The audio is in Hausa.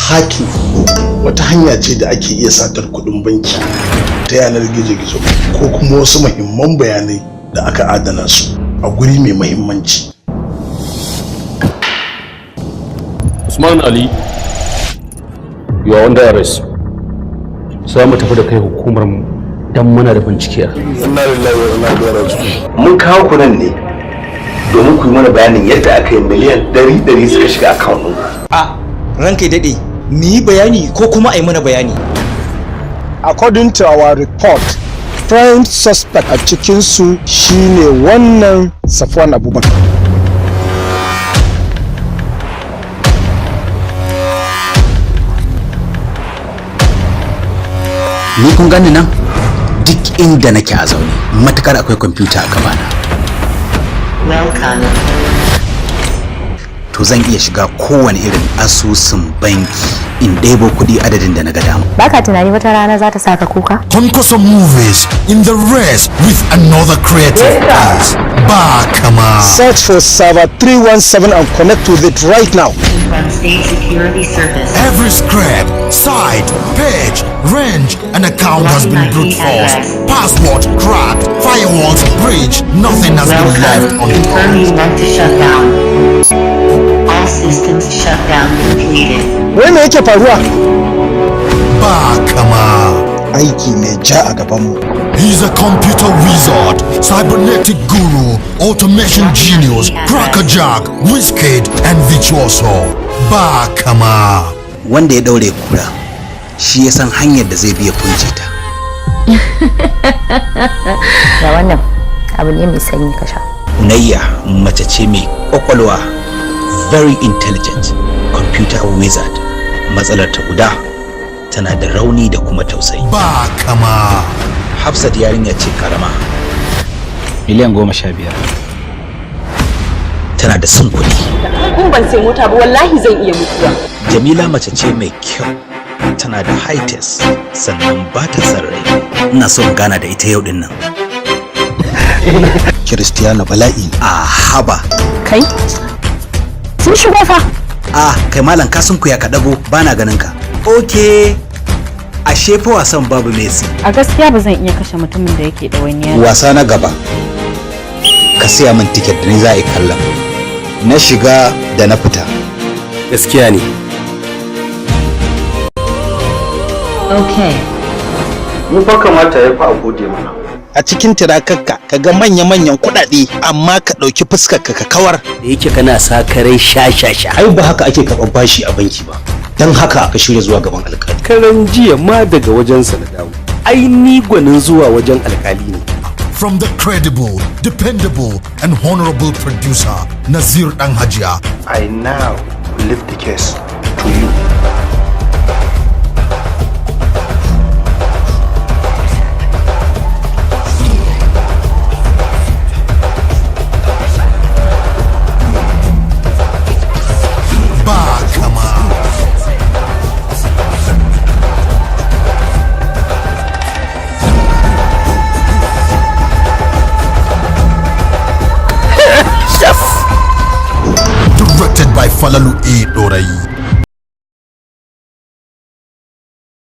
hacking wata hanya ce da ake iya satar kuɗin banki ta yanar gizo-gizo ko kuma wasu muhimman bayanai da aka adana su a guri mai muhimmanci. Usman Ali, you are under arrest. Za mu tafi da kai hukumar mu dan muna da bincike. Inna lillahi wa inna ilaihi raji'un. Mun kawo ku nan ne domin ku yi mana bayanin yadda aka yi miliyan 100 suka shiga account ɗin. A ranka daɗe, mu yi bayani ko kuma a yi mana bayani? According to our report, prime suspect a cikinsu shine wannan Safwan Abubakar. Ni kun gani nan duk inda nake a zaune matukar akwai kwamfuta a gabana. To zan iya shiga kowane irin asusun banki in ɗebo kuɗi adadin da na ga dama. Baka tunani wata rana za ta saka kuka? Konkoso Movies in the race with another creative piece. Bakama. Search for server 317 and connect with it right now. From State Security Service. Every script, site, page, range, and account has been brute force. Password cracked, firewalls breached, nothing has been left untouched. Confirm you want to shut down. All systems shut down completed. Wai me yake faruwa? Bakama. Aiki mai ja a gabanmu. He's a computer wizard, cybernetic guru, automation genius, crackerjack, Wizkid, and virtuoso. Bakama. Wanda ya daure kura shi ya san hanyar da zai biya kunce ta. Ga wannan abu ne mai sanyi ka sha. Unayya mace ce mai kwakwalwa, very intelligent, computer wizard. Matsalar ta guda tana da rauni da kuma tausayi. Bakama. Hafsat yarinya ce karama, miliyan 15. Tana da son kuɗi. In ban sai mota ba wallahi zan iya mutuwa. Jamila mace ce mai kyau, tana da high test, sannan ba ta son rai. Ina so in gana da ita yau din nan. Kiristiyana bala'i. A haba. Kai? Sun shigo fa. Kai malam ka sun kuya ka dago bana ganin ka. Okay. Ashe fa wasan babu Messi. A gaskiya ba zan iya kashe mutumin da yake da wani yaro. Wasa na gaba. Ka siya min tiket da ni za a yi kallon. Na shiga da na fita. Gaskiya ne. Okay. Mu fa kamata ya fa a gode mana. A cikin tirakarka ka ga manya-manyan kuɗaɗe amma ka ɗauki fuskarka ka kawar. Da yake kana sa karen sha-sha-sha. Ai ba haka ake karɓar bashi a banki ba. Don haka aka shirya zuwa gaban alkali. Karan jiya ma daga wajensa na dawo. Ai ni gwanin zuwa wajen alkali ne. From the credible, dependable, and honorable producer, Nazir Dan Hajiya. I now leave the case to you.